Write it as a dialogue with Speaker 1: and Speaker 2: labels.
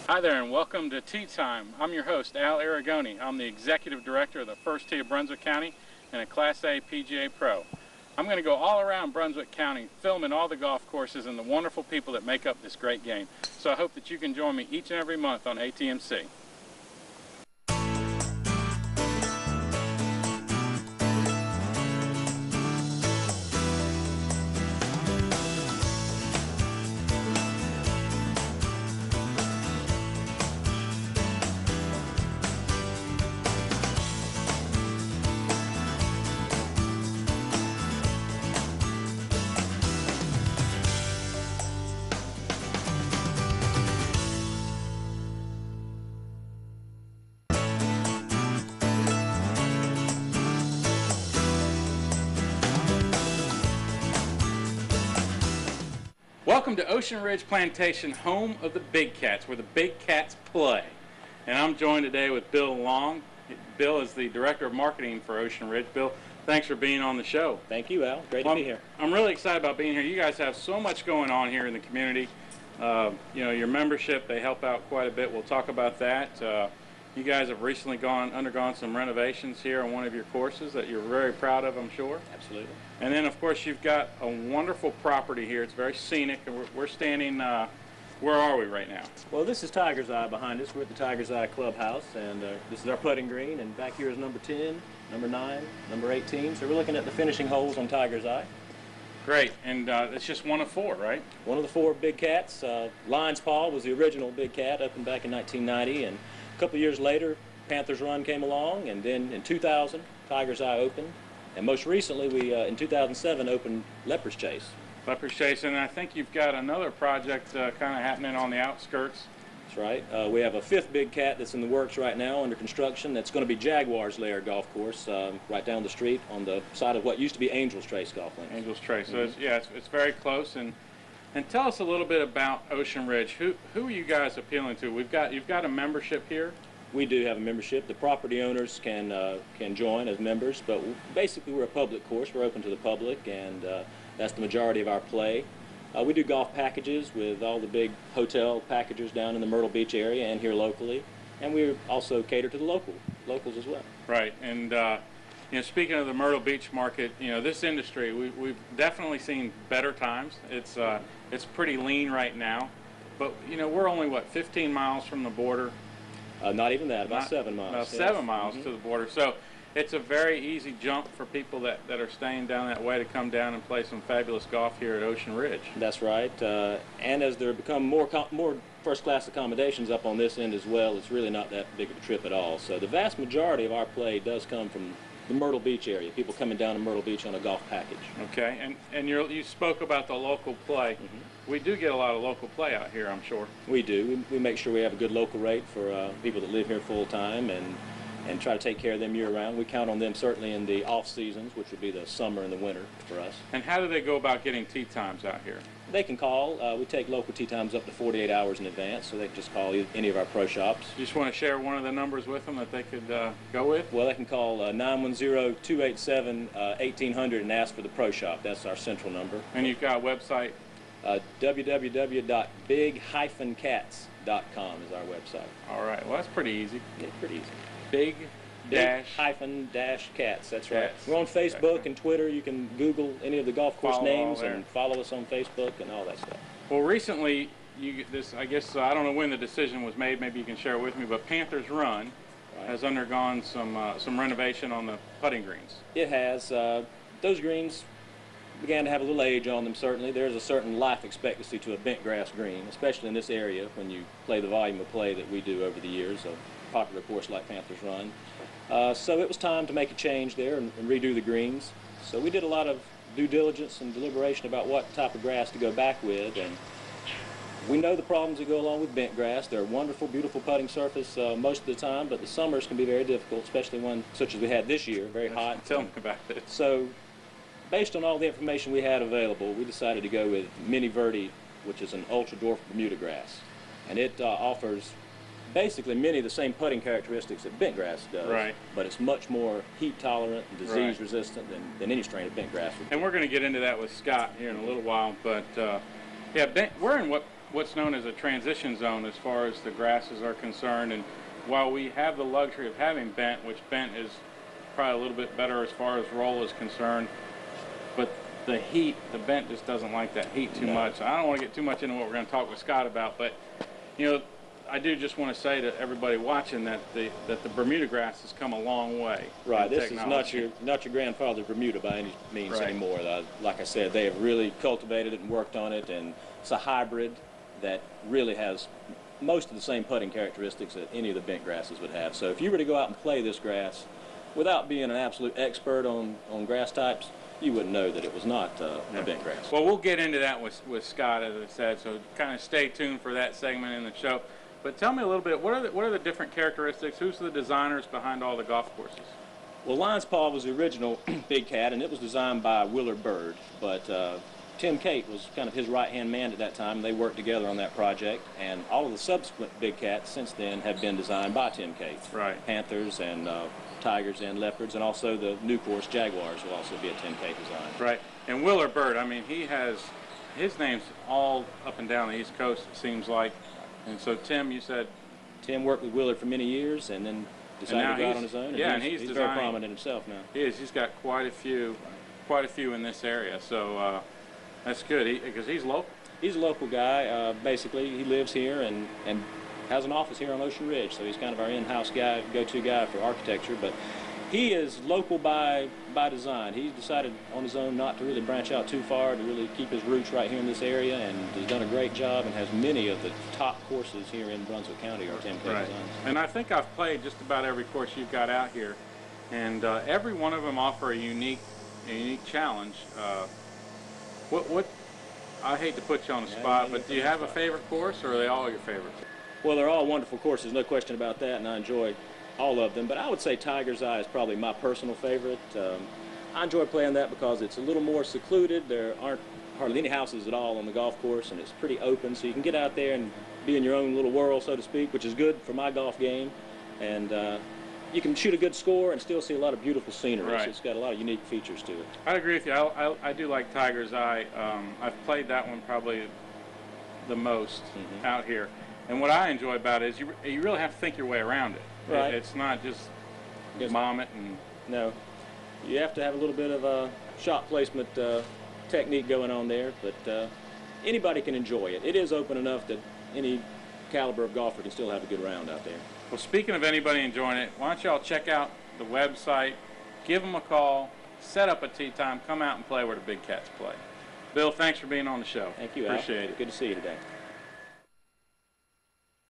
Speaker 1: Hi there and welcome to Tee Time. I'm your host, Al Arrigoni. I'm the Executive Director of the First Tee of Brunswick County and a Class A PGA Pro. I'm going to go all around Brunswick County filming all the golf courses and the wonderful people that make up this great game. So I hope that you can join me each and every month on ATMC. Welcome to Ocean Ridge Plantation, home of the big cats, where the big cats play. And I'm joined today with Bill Long. Bill is the Director of Marketing for Ocean Ridge. Bill, thanks for being on the show.
Speaker 2: Thank you, Al. Great to be here.
Speaker 1: I'm really excited about being here. You guys have so much going on here in the community. You know, your membership, they help out quite a bit. We'll talk about that. You guys have recently undergone some renovations here on one of your courses that you're very proud of, I'm sure.
Speaker 2: Absolutely.
Speaker 1: And then, of course, you've got a wonderful property here. It's very scenic, and we're standing, where are we right now?
Speaker 2: Well, this is Tiger's Eye behind us. We're at the Tiger's Eye Clubhouse, and this is our putting green, and back here is number 10, number 9, number 18. So we're looking at the finishing holes on Tiger's Eye.
Speaker 1: Great, and it's just one of 4, right?
Speaker 2: One of the 4 big cats. Lion's Paw was the original big cat, opened back in 1990, and a couple of years later, Panther's Run came along, and then in 2000, Tiger's Eye opened. And most recently, we, in 2007, opened Leopard's Chase.
Speaker 1: Leopard's Chase, and I think you've got another project kind of happening on the outskirts.
Speaker 2: That's right. We have a 5th big cat that's in the works right now, under construction. That's going to be Jaguar's Lair golf course, right down the street on the side of what used to be Angel's Trace golf links.
Speaker 1: Angel's Trace. So it's very close. And tell us a little bit about Ocean Ridge. Who are you guys appealing to? You've got a membership here.
Speaker 2: We do have a membership. The property owners can join as members, but basically we're a public course. We're open to the public, and that's the majority of our play. We do golf packages with all the big hotel packages down in the Myrtle Beach area and here locally, and we also cater to the locals as well.
Speaker 1: Right, and you know, speaking of the Myrtle Beach market, you know, this industry, we've definitely seen better times. It's pretty lean right now, but you know, we're only what, 15 miles from the border.
Speaker 2: Not even that, about 7 miles.
Speaker 1: About 7 miles to the border. So it's a very easy jump for people that are staying down that way to come down and play some fabulous golf here at Ocean Ridge.
Speaker 2: That's right. And as there become more first-class accommodations up on this end as well, it's really not that big of a trip at all. So the vast majority of our play does come from the Myrtle Beach area, people coming down to Myrtle Beach on a golf package.
Speaker 1: Okay, and you spoke about the local play. We do get a lot of local play out here, I'm sure.
Speaker 2: We do. We make sure we have a good local rate for people that live here full-time and try to take care of them year-round. We count on them certainly in the off-seasons, which would be the summer and the winter for us.
Speaker 1: And how do they go about getting tee times out here?
Speaker 2: They can call. We take local tee times up to 48 hours in advance, so they can just call any of our pro shops.
Speaker 1: You just want to share one of the numbers with them that they could go with?
Speaker 2: Well, they can call 910-287-1800 and ask for the pro shop. That's our central number.
Speaker 1: And you've got a website?
Speaker 2: www.big-cats.com is our website.
Speaker 1: All right. Well, that's pretty easy.
Speaker 2: Yeah, pretty easy.
Speaker 1: Big-cats.
Speaker 2: That's right. We're on Facebook and Twitter. You can Google any of the golf course names and follow us on Facebook and all that stuff.
Speaker 1: Well, recently, I guess I don't know when the decision was made. Maybe you can share it with me. But Panther's Run has undergone some renovation on the putting greens.
Speaker 2: It has. Those greens began to have a little age on them. Certainly, there's a certain life expectancy to a bent grass green, especially in this area when you play the volume of play that we do over the years. A popular course like Panther's Run. So it was time to make a change there and redo the greens. So we did a lot of due diligence and deliberation about what type of grass to go back with, and we know the problems that go along with bent grass. They're a wonderful, beautiful putting surface most of the time, but the summers can be very difficult, especially one such as we had this year, very hot.
Speaker 1: Tell me about it.
Speaker 2: So based on all the information we had available, we decided to go with Mini Verde, which is an ultra-dwarf Bermuda grass, and it offers basically many of the same putting characteristics that bent grass does, but it's much more heat tolerant and disease resistant than any strain of bent grass would be.
Speaker 1: And we're going to get into that with Scott here in a little while, but yeah, we're in what what's known as a transition zone as far as the grasses are concerned. And while we have the luxury of having bent, which bent is probably a little bit better as far as roll is concerned, but the heat, the bent just doesn't like that heat too much. I don't want to get too much into what we're going to talk with Scott about, but you know, I do just want to say to everybody watching that the Bermuda grass has come a long way.
Speaker 2: Right. This is not your grandfather's Bermuda by any means anymore. Like I said, they have really cultivated it and worked on it, and it's a hybrid that really has most of the same putting characteristics that any of the bent grasses would have. So if you were to go out and play this grass without being an absolute expert on grass types, you wouldn't know that it was not a bent grass.
Speaker 1: Well, we'll get into that with Scott, as I said, so kind of stay tuned for that segment in the show. But tell me a little bit, what are the different characteristics? Who's the designers behind all the golf courses?
Speaker 2: Well, Lion's Paw was the original Big Cat, and it was designed by Willard Bird. But Tim Cate was kind of his right-hand man at that time. They worked together on that project, and all of the subsequent Big Cats since then have been designed by Tim Cate.
Speaker 1: Right.
Speaker 2: Panthers and Tigers and Leopards, and also the new course Jaguars will also be a Tim Cate design.
Speaker 1: Right. And Willard Bird, I mean, he has his name's all up and down the East Coast, it seems like. And so Tim, you said...
Speaker 2: Tim worked with Willard for many years and then decided to go out on his own.
Speaker 1: And
Speaker 2: he's very prominent himself now.
Speaker 1: He is. He's got quite a few in this area. So that's good, because he's local.
Speaker 2: He's a local guy. Basically, he lives here and has an office here on Ocean Ridge. So he's kind of our in-house guy, go-to guy for architecture. But he is local by design. He's decided on his own not to really branch out too far, to really keep his roots right here in this area, and has done a great job and has many of the top courses here in Brunswick County are Tim Cate designs.
Speaker 1: And I think I've played just about every course you've got out here, and every one of them offer a unique challenge. What I hate to put you on the spot, but do you have a favorite course, or are they all your favorites?
Speaker 2: Well, they're all wonderful courses, no question about that, and I enjoy all of them, but I would say Tiger's Eye is probably my personal favorite. I enjoy playing that because it's a little more secluded. There aren't hardly any houses at all on the golf course, and it's pretty open, so you can get out there and be in your own little world, so to speak, which is good for my golf game. And you can shoot a good score and still see a lot of beautiful scenery.
Speaker 1: Right.
Speaker 2: So it's got a lot of unique features to it.
Speaker 1: I agree with you. I do like Tiger's Eye. I've played that one probably the most out here. And what I enjoy about it is you really have to think your way around it.
Speaker 2: Right.
Speaker 1: It's not just bomb it and...
Speaker 2: No. You have to have a little bit of a shot placement technique going on there, but anybody can enjoy it. It is open enough that any caliber of golfer can still have a good round out there.
Speaker 1: Well, speaking of anybody enjoying it, why don't y'all check out the website, give them a call, set up a tee time, come out and play where the Big Cats play. Bill, thanks for being on the show.
Speaker 2: Thank you, Al.
Speaker 1: Appreciate it.
Speaker 2: Good to see you today.